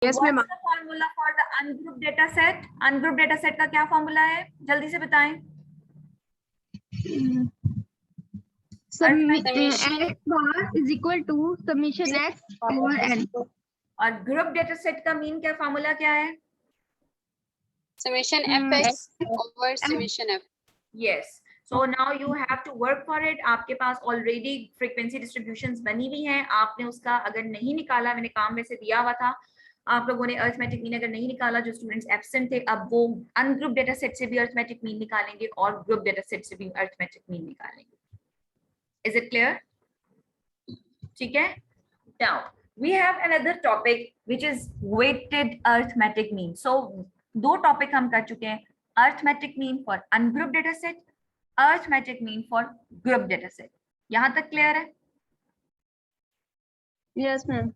Yes, What's ma'am. the formula for the ungrouped data set? Ungrouped data set का क्या formula है, जल्दी से बताएं। X bar is equal to summation X over N. और group data set का mean क्या फॉर्मूला क्या है? Summation fx over summation f. Yes. So now you have to work for it. आपके पास ऑलरेडी फ्रीक्वेंसी डिस्ट्रीब्यूशंस बनी हुई हैं, आपने उसका अगर नहीं निकाला, मैंने काम में से दिया हुआ था, आप लोगों ने अरिथमेटिक मीन अगर नहीं निकाला, जो स्टूडेंट्स एब्सेंट थे, अब वो अनग्रुप डेटा सेट से भी अरिथमेटिक मीन निकालेंगे और ग्रुप डेटा सेट से भी अरिथमेटिक मीन निकालेंगे। Is it clear? ठीक है। Now we have another topic which is weighted arithmetic mean. So दो टॉपिक हम कर चुके हैं, arithmetic mean for ungroup data set, arithmetic mean for group data set. यहां तक क्लियर है? Yes, ma'am.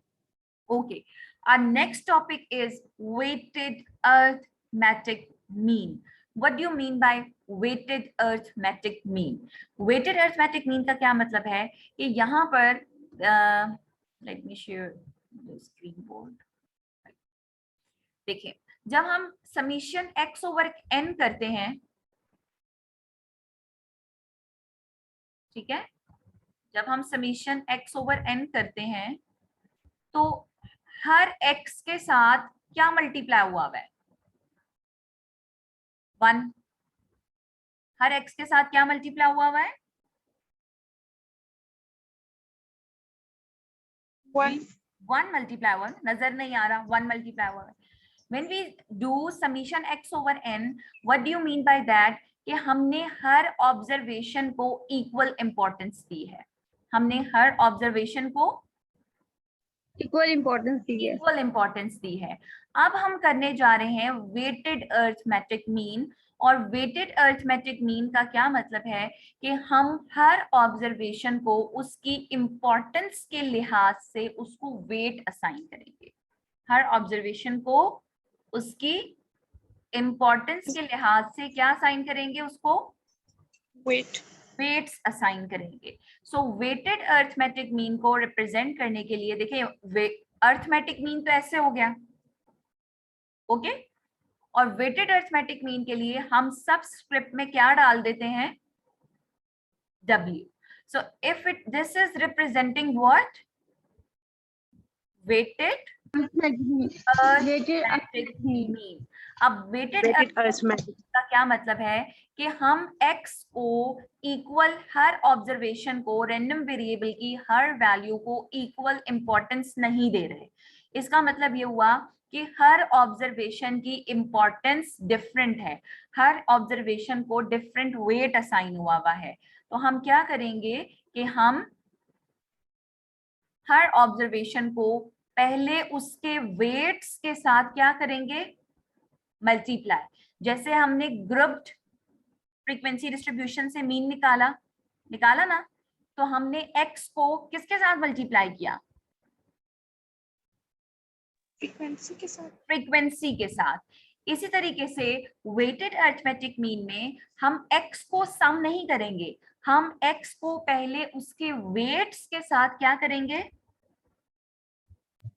Okay. Our next topic is weighted arithmetic mean. What do you mean by weighted arithmetic mean? Weighted arithmetic mean का क्या मतलब है कि यहाँ पर let me share the screen board. देखिए, जब हम समीशन x ओवर n करते हैं, ठीक है, जब हम समीशन x ओवर n करते हैं तो हर x के साथ क्या मल्टीप्लाई हुआ है? 1। हर x के साथ क्या मल्टीप्लाई हुआ है? 1 मल्टीप्लाई हुआ, नजर नहीं आ रहा, 1 मल्टीप्लाई हुआ है। When we do summation x over n, what do you mean by that? कि हमने हर ऑब्जर्वेशन को इक्वल इंपॉर्टेंस दी है, हमने हर ऑब्जर्वेशन को इक्वल इम्पोर्टेंस दी है। अब हम करने जा रहे हैं वेटेड अरिथमेटिक मीन। और वेटेड अरिथमेटिक मीन का क्या मतलब है कि हम हर ऑब्जर्वेशन को उसकी इंपॉर्टेंस के लिहाज से उसको वेट असाइन करेंगे। हर ऑब्जर्वेशन को उसकी इंपॉर्टेंस के लिहाज से क्या असाइन करेंगे? उसको वेट्स असाइन करेंगे। सो वेटेड अरिथमेटिक मीन को रिप्रेजेंट करने के लिए देखिए, अरिथमेटिक मीन तो ऐसे हो गया, ओके, और वेटेड अरिथमेटिक मीन के लिए हम सबस्क्रिप्ट में क्या डाल देते हैं? W. So if this is representing what? Weighted arithmetic mean. अब वेटेड अरिथमेटिक का क्या मतलब है कि हम x को इक्वल, हर ऑब्जर्वेशन को, रैंडम वेरिएबल की हर वैल्यू को इक्वल इंपॉर्टेंस नहीं दे रहे। इसका मतलब ये हुआ कि हर ऑब्जर्वेशन की इंपॉर्टेंस डिफरेंट है, हर ऑब्जर्वेशन को डिफरेंट वेट असाइन हुआ है। तो हम क्या करेंगे कि हम हर ऑब्जर्वेशन को पहले उसके वेट्स के साथ क्या करेंगे? मल्टीप्लाई। जैसे हमने ग्रुप्ड फ्रीक्वेंसी डिस्ट्रीब्यूशन से मीन निकाला ना, तो हमने x को किसके साथ मल्टीप्लाई किया? फ्रीक्वेंसी के साथ। इसी तरीके से वेटेड अरिथमेटिक मीन में हम x को सम नहीं करेंगे, हम x को पहले उसके वेट्स के साथ क्या करेंगे?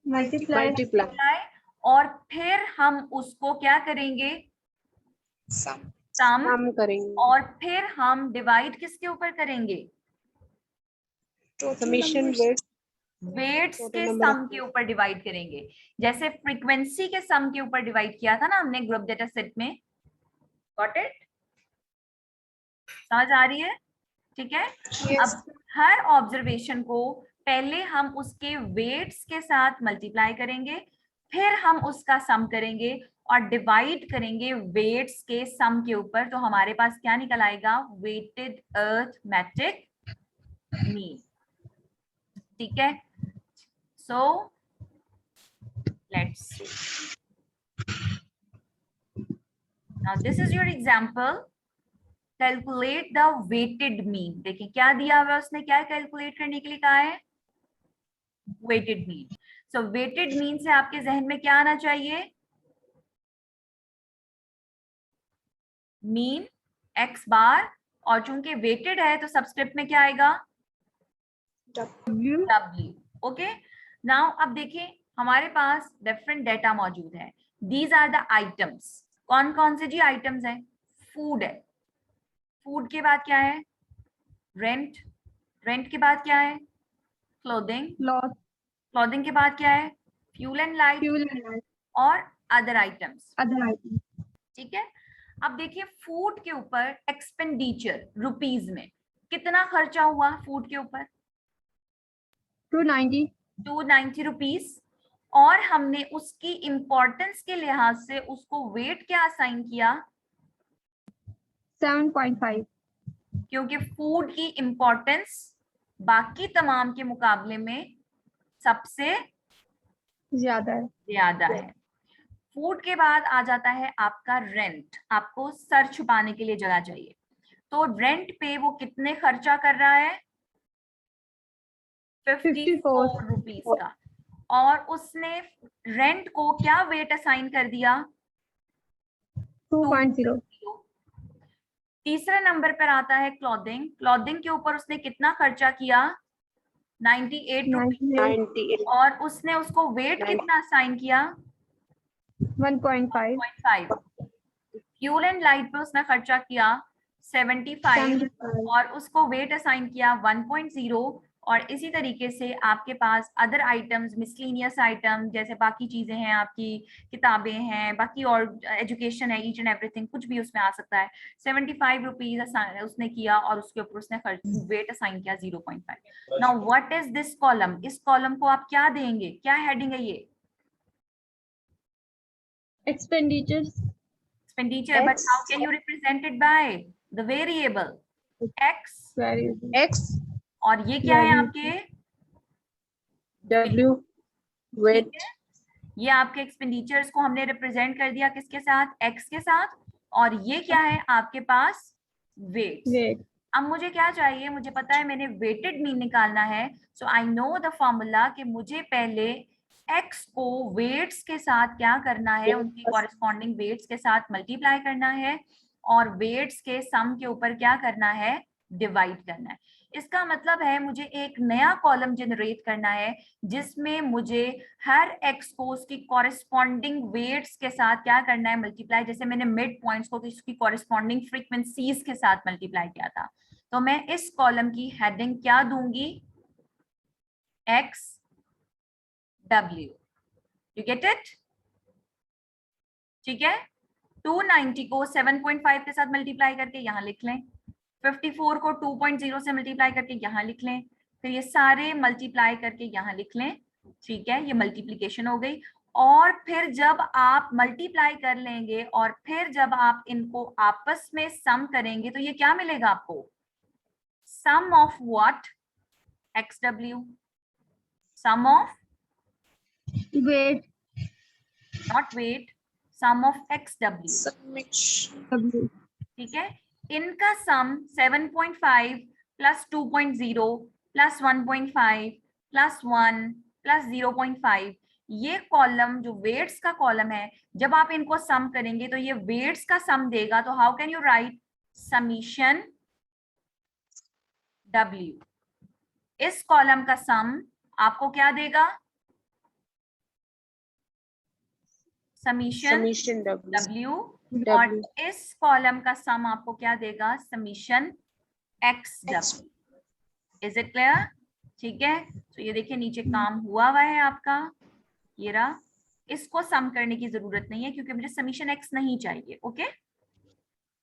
मल्टीप्लाई। और फिर हम उसको क्या करेंगे? सम करेंगे। और फिर हम डिवाइड किसके ऊपर करेंगे? Summation वेट्स के सम के ऊपर डिवाइड करेंगे। जैसे फ्रीक्वेंसी के सम के ऊपर डिवाइड किया था ना हमने ग्रुप डेटा सेट में। Got it? समझ आ रही है? ठीक है। Yes. अब हर ऑब्जर्वेशन को पहले हम उसके वेट्स के साथ मल्टीप्लाई करेंगे, फिर हम उसका सम करेंगे और डिवाइड करेंगे वेट्स के सम के ऊपर। तो हमारे पास क्या निकल आएगा? Weighted arithmetic mean. ठीक है। So let's see, now this is your example. Calculate the weighted mean. देखिए क्या दिया हुआ है उसने, क्या कैलकुलेट करने के लिए कहा है? Weighted mean. So weighted mean से आपके जहन में क्या आना चाहिए? मीन x बार, और चूंकि वेटेड है तो सबस्क्रिप्ट में क्या आएगा? W. ओके। नाउ अब देखिए, हमारे पास डिफरेंट डेटा मौजूद है। These are the items. कौन कौन से जी आइटम्स है? फूड है, फूड के बाद क्या है? रेंट, रेंट के बाद क्या है? क्लोथिंग, Loss, क्लोथिंग के बाद क्या है? Fuel and light fuel and light, और अदर आइटम्स। other items. ठीक है, अब देखिए फूड के ऊपर एक्सपेंडिचर रुपीज में कितना खर्चा हुआ फूड के ऊपर? 290, 290 रुपीज। और हमने उसकी इंपॉर्टेंस के लिहाज से उसको वेट क्या असाइन किया? 7.5. क्योंकि फूड की इंपॉर्टेंस बाकी तमाम के मुकाबले में सबसे ज्यादा है. ज्यादा है। फूड के बाद आ जाता है आपका रेंट। आपको सर छुपाने के लिए जगह चाहिए, तो रेंट पे वो कितने खर्चा कर रहा है? 54 रुपीज का। और उसने रेंट को क्या वेट असाइन कर दिया? 2.0. तीसरे नंबर पर आता है क्लॉथिंग। क्लॉथिंग के ऊपर उसने कितना खर्चा किया? 98 रुपीज। 98, और उसने उसको वेट कितना असाइन किया? 1.5. 1.5। फ्यूल एंड लाइट पे उसने खर्चा किया 75 75. और उसको वेट असाइन किया 1.0। और इसी तरीके से आपके पास अदर आइटम्स, मिसलिनियस आइटम जैसे बाकी चीजें हैं, आपकी किताबें हैं, बाकी और एजुकेशन है, ईच एंड एवरीथिंग, कुछ भी उसमें आ सकता है। 75 रुपीज उसने किया और उसके ऊपर उसने वेट असाइन किया 0.5। Now what is this column? इस कॉलम को आप क्या देंगे? क्या हेडिंग है ये? Expenditures. Expenditure, but how can you represent it by the variable x? Variable. X और ये क्या है आपके? W weight ठीक है, ये आपके एक्सपेंडिचर्स को हमने रिप्रेजेंट कर दिया किसके साथ? x के साथ। और ये क्या है आपके पास? वेट। Weight. अब मुझे क्या चाहिए? मुझे पता है मैंने वेटेड मीन निकालना है। So I know the formula कि मुझे पहले x को वेट्स के साथ क्या करना है? उनकी कॉरेस्पॉन्डिंग वेट्स के साथ मल्टीप्लाई करना है और वेट्स के सम के ऊपर क्या करना है? डिवाइड करना है। इसका मतलब है मुझे एक नया कॉलम जनरेट करना है जिसमें मुझे हर x को उसकी कॉरेस्पॉन्डिंग वेट्स के साथ क्या करना है? मल्टीप्लाई। जैसे मैंने मिड पॉइंट्स को उसकी कॉरेस्पॉन्डिंग फ्रीक्वेंसीज के साथ मल्टीप्लाई किया था, तो मैं इस कॉलम की हेडिंग क्या दूंगी? x w। You get it? ठीक है, 290 को 7.5 के साथ मल्टीप्लाई करके यहाँ लिख लें, 54 को 2.0 से मल्टीप्लाई करके यहाँ लिख लें, फिर ये सारे मल्टीप्लाई करके यहाँ लिख लें। ठीक है, ये मल्टीप्लिकेशन हो गई। और फिर जब आप मल्टीप्लाई कर लेंगे और फिर जब आप इनको आपस में सम करेंगे तो ये क्या मिलेगा आपको? Sum of what? XW। Sum of, Weight. Not weight, sum of XW। summation W. ठीक है, इनका sum 7.5 plus 2.0 plus 1.5 plus 1 plus 0.5, ये कॉलम जो वेट्स का कॉलम है, जब आप इनको सम करेंगे तो ये वेट्स का सम देगा। तो how can you right? Summation W। इस कॉलम का सम आपको क्या देगा? Summation summation W W। और W इस कॉलम का सम आपको क्या देगा? Summation XW। Is it clear? ठीक है, तो ये देखिए नीचे काम हुआ है आपका, ये रहा। इसको सम करने की जरूरत नहीं है क्योंकि मुझे समीशन x नहीं चाहिए। ओके,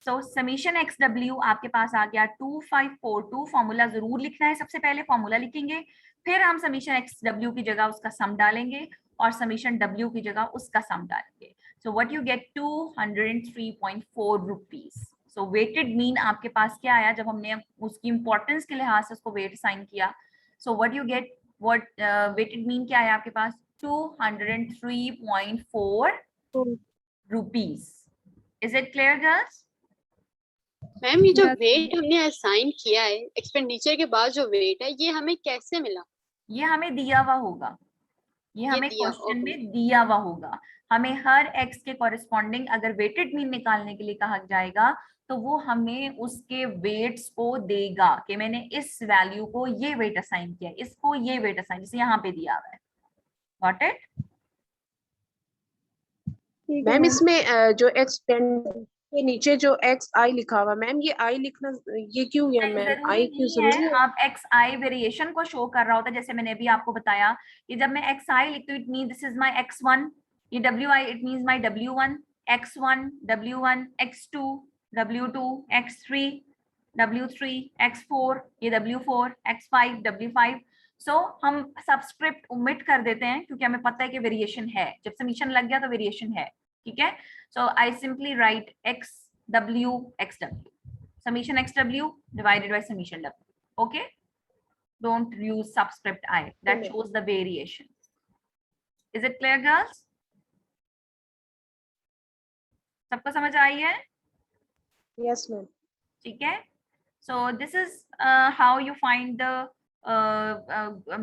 सो समीशन XW आपके पास आ गया 2542। फॉर्मूला जरूर लिखना है, सबसे पहले फॉर्मूला लिखेंगे, फिर हम समीशन XW की जगह उसका सम डालेंगे और समीशन W की जगह उसका सम डालेंगे। So what you get 203.4 rupees. So weighted mean आपके पास क्या आया जब हमने उसकी इंपॉर्टेंस के लिहाज से उसको वेट साइन किया? So what you get, what weighted mean क्या आया आपके पास? 203.4 rupees. Is it clear girls? Ma'am, ये जो Yes. वेट हमने असाइन किया है एक्सपेंडिचर के बाद जो वेट है, ये हमें कैसे मिला? ये हमें दिया हुआ होगा, ये हमें दिया, क्वेश्चन ओके। में दिया हुआ होगा। हमें हर x के कॉरेस्पॉन्डिंग अगर वेटेड मीन निकालने के लिए कहा जाएगा तो वो हमें उसके वेट्स को देगा कि मैंने इस वैल्यू को ये वेट असाइन किया, इसको ये वेट असाइन, जैसे यहाँ पे दिया हुआ है। Got it? ठीक है मैम मैम। इसमें जो एक्सटेंड के नीचे जो एक्स आई लिखा हुआ, मैम ये आई लिखना, ये क्यों है नहीं, मैम? जरूरी आई क्यों नहीं है। जरूरी है? आप एक्स आई वेरिएशन को शो कर रहा होता है, जैसे मैंने अभी आपको बताया कि जब मैं एक्स आई लिखती हूँ it mean this is my x1, ये W I it mean my w1, x1 w1, x2 w2, x3 w3, x4 ये w4, x5 w5। सो हम सबस्क्रिप्ट ओमिट कर देते हैं क्योंकि हमें पता है कि वेरिएशन है, जब समीशन लग गया तो वेरिएशन है। ठीक है, so I simply write X W X W, summation xw divided by summation w. Okay, don't use subscript I, that shows the variation. Is it clear girls? सबको समझ आई है? Yes ma'am. ठीक है, so this is how you find the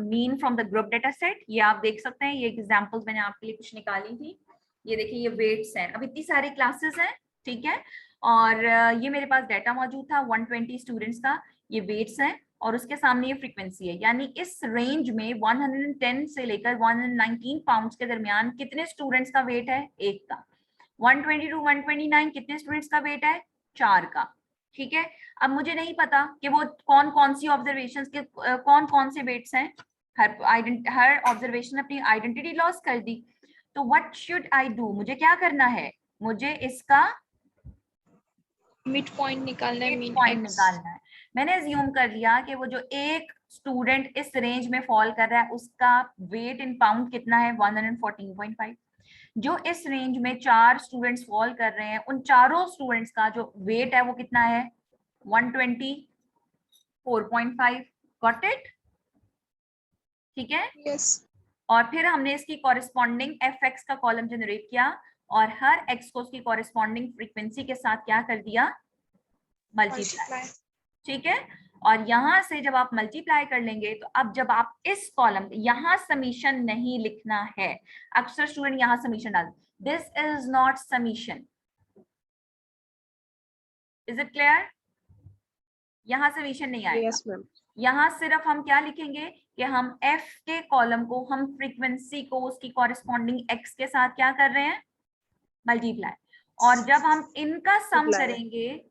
mean from the group data set. ये आप देख सकते हैं, ये एग्जांपल्स मैंने आपके लिए कुछ निकाली थी। ये देखिए ये वेट्स हैं, अब इतनी सारी क्लासेस हैं, ठीक है, और ये मेरे पास डाटा मौजूद था 120 स्टूडेंट्स का, ये वेट्स हैं और उसके सामने ये फ्रीक्वेंसी है, यानी इस रेंज में 110 से लेकर 119 पाउंड्स के दरमियान कितने स्टूडेंट्स का वेट है? एक का। 120 टू 129 कितने स्टूडेंट्स का वेट है? 4 का। ठीक है, अब मुझे नहीं पता कि वो कौन कौन सी ऑब्जर्वेशंस के कौन कौन से वेट्स हैं, हर ऑब्जर्वेशन अपनी आइडेंटिटी लॉस कर दी, तो व्हाट शुड आई डू? मुझे क्या करना है? मुझे इसका मिड पॉइंट निकालना है, मिड पॉइंट निकालना है। मैंने अज्यूम कर लिया कि वो जो एक स्टूडेंट इस रेंज में फॉल कर रहा है उसका वेट इन पाउंड कितना है? 114.5। जो इस रेंज में 4 स्टूडेंट्स फॉल कर रहे हैं उन चारों स्टूडेंट्स का जो वेट है वो कितना है? 124.5। Got it? ठीक है, यस। और फिर हमने इसकी कॉरेस्पॉन्डिंग एफ एक्स का कॉलम जनरेट किया और हर एक्स को उसकी कॉरेस्पॉन्डिंग फ्रीक्वेंसी के साथ क्या कर दिया? मल्टीप्लाई। ठीक है, और यहां से जब आप मल्टीप्लाई कर लेंगे तो अब जब आप इस कॉलम, यहां समीशन नहीं लिखना है, अक्सर स्टूडेंट यहां समीशन डाल, this is not summation. Is it clear? यहां समीशन नहीं आएगा। Yes ma'am. यहां सिर्फ हम क्या लिखेंगे कि हम f के कॉलम को, हम फ्रीक्वेंसी को उसकी कॉरेस्पॉन्डिंग x के साथ क्या कर रहे हैं? मल्टीप्लाई। और जब हम इनका सम करेंगे,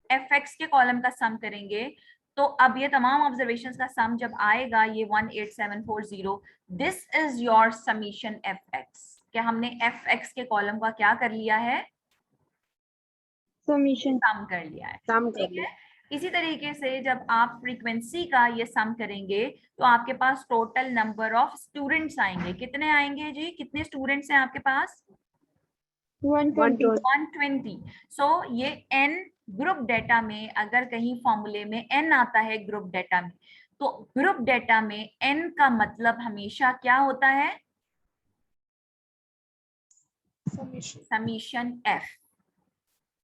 fx के कॉलम का सम करेंगे, तो अब ये तमाम ऑब्जर्वेशंस का सम जब आएगा ये 18740, this is your summation fx, कि हमने fx के कॉलम का क्या कर लिया है? समीशन सम कर लिया है। काम कर ठीक है, इसी तरीके से जब आप फ्रीक्वेंसी का ये सम करेंगे तो आपके पास टोटल नंबर ऑफ स्टूडेंट्स आएंगे। कितने आएंगे जी? कितने स्टूडेंट्स हैं आपके पास? 120। 120। सो ये n ग्रुप डेटा में, अगर कहीं फॉर्मूले में n आता है ग्रुप डेटा में, तो ग्रुप डेटा में n का मतलब हमेशा क्या होता है? Summation f।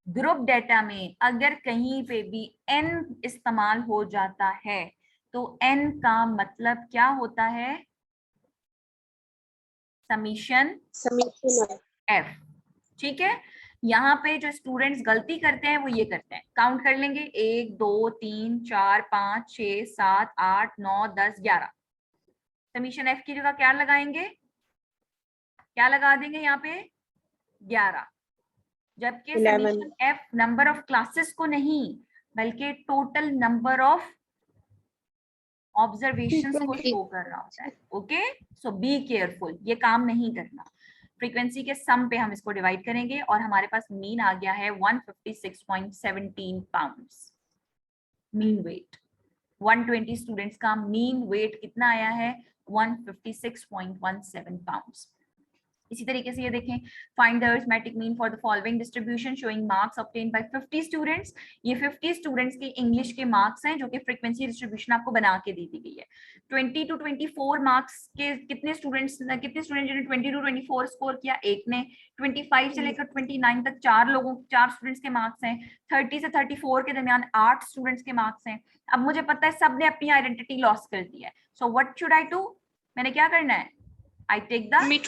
ग्रुप डेटा में अगर कहीं पे भी n इस्तेमाल हो जाता है तो n का मतलब क्या होता है? Summation f। ठीक है, यहाँ पे जो स्टूडेंट्स गलती करते हैं वो ये करते हैं, काउंट कर लेंगे 1 2 3 4 5 6 7 8 9 10 11। समीशन f की जगह क्या लगाएंगे? क्या लगा देंगे यहाँ पे? 11। जबकि summation f number of classes को नहीं बल्कि टोटल नंबर ऑफ ऑब्जर्वेशंस को शो कर रहा होता है। ओके, सो बी केयरफुल, ये काम नहीं करना। फ्रीक्वेंसी के सम पे हम इसको डिवाइड करेंगे और हमारे पास मीन आ गया है 156.17 पाउंड्स मीन वेट। 120 स्टूडेंट्स का मीन वेट कितना आया है? 156.17 पाउंड्स। इसी तरीके से ये देखें, find the arithmetic mean for the following distribution showing marks obtained by 50 students. ये 50 स्टूडेंट्स के इंग्लिश के मार्क्स हैं जो कि फ्रीक्वेंसी डिस्ट्रीब्यूशन आपको बना के दी गई है। 20 टू 24 मार्क्स के कितने स्टूडेंट्स जिन्होंने 20 टू 24 स्कोर किया? एक ने। 25 से लेकर 29 तक 4 स्टूडेंट्स के मार्क्स हैं। 30 से 34 के दरमियान 8 स्टूडेंट्स के मार्क्स हैं। अब मुझे पता है सबने अपनी आइडेंटिटी लॉस कर दी है, so what should I do? मैंने क्या करना है? I take the mid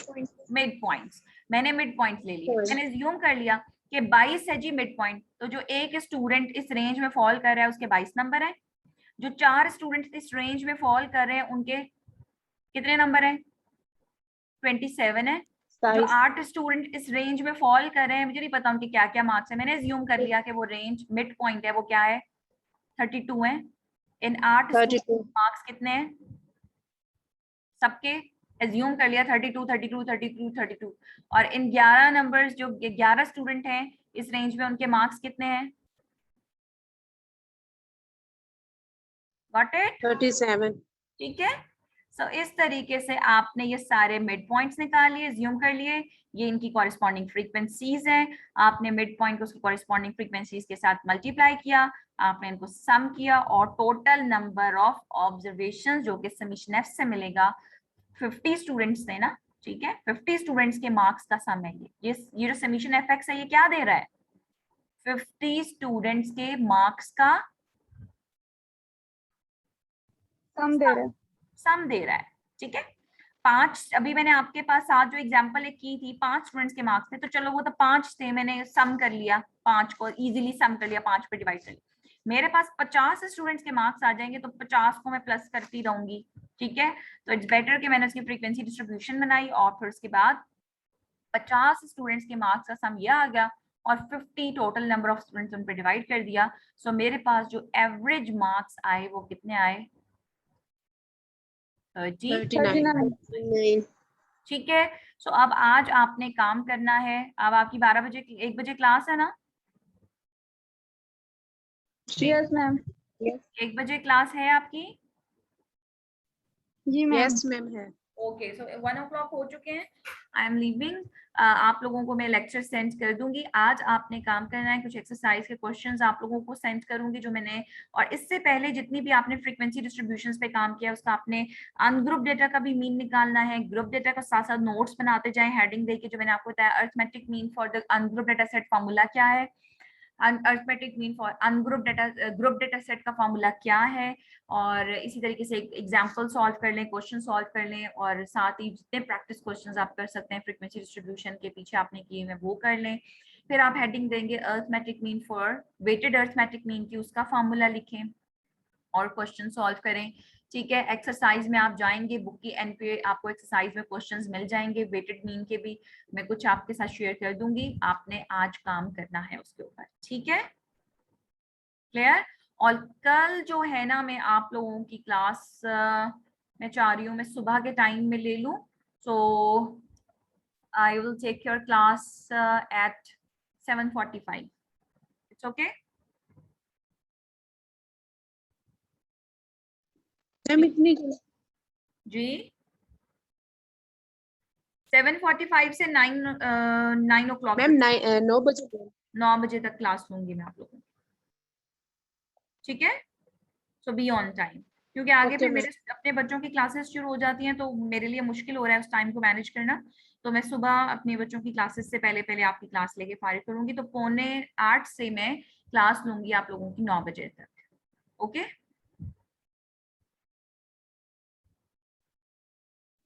points. मैंने मिड पॉइंट ले लिया, मैंने अज्यूम कर लिया कि 22 है जी मिड पॉइंट, तो जो एक स्टूडेंट इस रेंज में फॉल कर रहा है उसके 22 नंबर है। जो 4 स्टूडेंट इस रेंज में फॉल कर रहे हैं उनके कितने नंबर हैं? 27 है। जो 27 8 स्टूडेंट इस रेंज में फॉल कर रहे हैं, मुझे नहीं पता उनके क्या क्या मार्क्स है, मैंने अज्यूम कर लिया कि वो रेंज मिड पॉइंट है, वो क्या है 32 है। इन 8 32 मार्क्स कितने हैं सबके, अज्यूम कर लिया 32 32 32 32, और इन 11 नंबर्स जो 11 स्टूडेंट हैं इस रेंज में, उनके मार्क्स कितने हैं? Got it? 37 ठीक है। सो इस तरीके से आपने ये सारे मिड पॉइंट्स निकाल लिए, ज्यूम कर लिए, ये इनकी कॉरेस्पॉन्डिंग फ्रीक्वेंसीज हैं। आपने मिड पॉइंट को उसकी कॉरेस्पॉन्डिंग फ्रीक्वेंसीज के साथ मल्टीप्लाई किया, आपने इनको सम किया, और टोटल नंबर ऑफ ऑब्जर्वेशन जो कि समीशन एफ से मिलेगा, 50 स्टूडेंट्स थे ना, ठीक है, 50 स्टूडेंट्स के मार्क्स का सम है ये जो समीशन एफ एक्स है ये क्या दे रहा है? 50 स्टूडेंट्स के मार्क्स का सम दे रहे हैं। सम दे रहा है, ठीक है। 5, अभी मैंने आपके पास साथ जो एग्जांपल एक की थी 5 स्टूडेंट्स के मार्क्स थे, तो चलो वो तो 5 थे, मैंने सम कर लिया, 5 को इजीली सम कर लिया, 5 पे डिवाइड कर लिया। मेरे पास 50 स्टूडेंट्स के मार्क्स आ जाएंगे तो 50 को मैं प्लस करती रहूंगी, ठीक है। तो इट्स बेटर कि मैंने उसकी फ्रीक्वेंसी डिस्ट्रीब्यूशन बनाई और फिर उसके बाद 50 स्टूडेंट्स के मार्क्स का सम यह आ गया और 50 टोटल नंबर ऑफ स्टूडेंट्स उन पे डिवाइड कर दिया। सो मेरे पास जो एवरेज मार्क्स आए वो कितने आए? 39 ठीक है। सो अब आज आपने काम करना है, अब आपकी 12 बजे 1 बजे क्लास है ना? Yes ma'am. 1 बजे क्लास है आपकी? जी मैम। यस मैम है। ओके, सो 1 o'clock हो चुके हैं, आई एम लीविंग। आप लोगों को मैं लेक्चर सेंड कर दूंगी। आज आपने काम करना है, कुछ एक्सरसाइज के क्वेश्चंस आप लोगों को सेंड करूंगी जो मैंने, और इससे पहले जितनी भी आपने फ्रीक्वेंसी डिस्ट्रीब्यूशंस पे काम किया उसका आपने अनग्रुप डेटा का भी मीन निकालना है, ग्रुप डेटा का साथ साथ नोट्स बनाते जाएं हेडिंग देके, जो मैंने आपको बताया arithmetic mean for the ungroup data set formula क्या है, arithmetic mean for ungroup data group data set का फॉर्मूला क्या है, और इसी तरीके से एग्जाम्पल सॉल्व कर लें, क्वेश्चन सॉल्व कर लें, और साथ ही जितने प्रैक्टिस क्वेश्चंस आप कर सकते हैं फ्रीक्वेंसी डिस्ट्रीब्यूशन के पीछे आपने किए हुए वो कर लें। फिर आप हेडिंग देंगे arithmetic mean for weighted arithmetic mean की, उसका फॉर्मूला लिखें और क्वेश्चन सॉल्व करें, ठीक है। एक्सरसाइज में आप जाएंगे, बुक की एंड पे आपको एक्सरसाइज में क्वेश्चंस मिल जाएंगे, वेटेड मीन के भी मैं कुछ आपके साथ शेयर कर दूंगी, आपने आज काम करना है उसके ऊपर, ठीक है, क्लियर। और कल जो है ना, मैं आप लोगों की क्लास मैं चाह रही हूँ मैं सुबह के टाइम में ले लूँ, so I will take your class at 7:45, it's okay. Ma'am इतनी जी 7:45 से 9 o'clock मैम तक, 9 बजे 9 बजे तक क्लास लूंगी मैं आप लोगों की, ठीक है। सो बी ऑन टाइम, क्योंकि आगे ओके फिर मैम। मेरे अपने बच्चों की क्लासेस शुरू हो जाती हैं तो मेरे लिए मुश्किल हो रहा है उस टाइम को मैनेज करना, तो मैं सुबह अपने बच्चों की क्लासेस से पहले पहले आपकी क्लास लेके फारिग करूंगी, तो 7:45 से मैं क्लास लूंगी आप लोगों की 9 बजे तक, okay.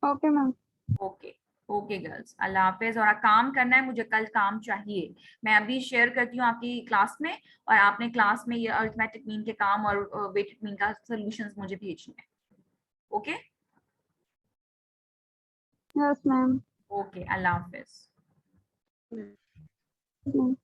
Okay ma'am. Okay okay girls, अल्लाह हाफिज। और काम करना है, मुझे कल काम चाहिए, मैं अभी शेयर करती हूँ आपकी क्लास में, और आपने क्लास में ये अरिथमेटिक मीन के काम और वेटेड मीन का सॉल्यूशंस मुझे भेजने हैं, ओके। Yes ma'am. ओके, अल्लाह हाफिज। मैम।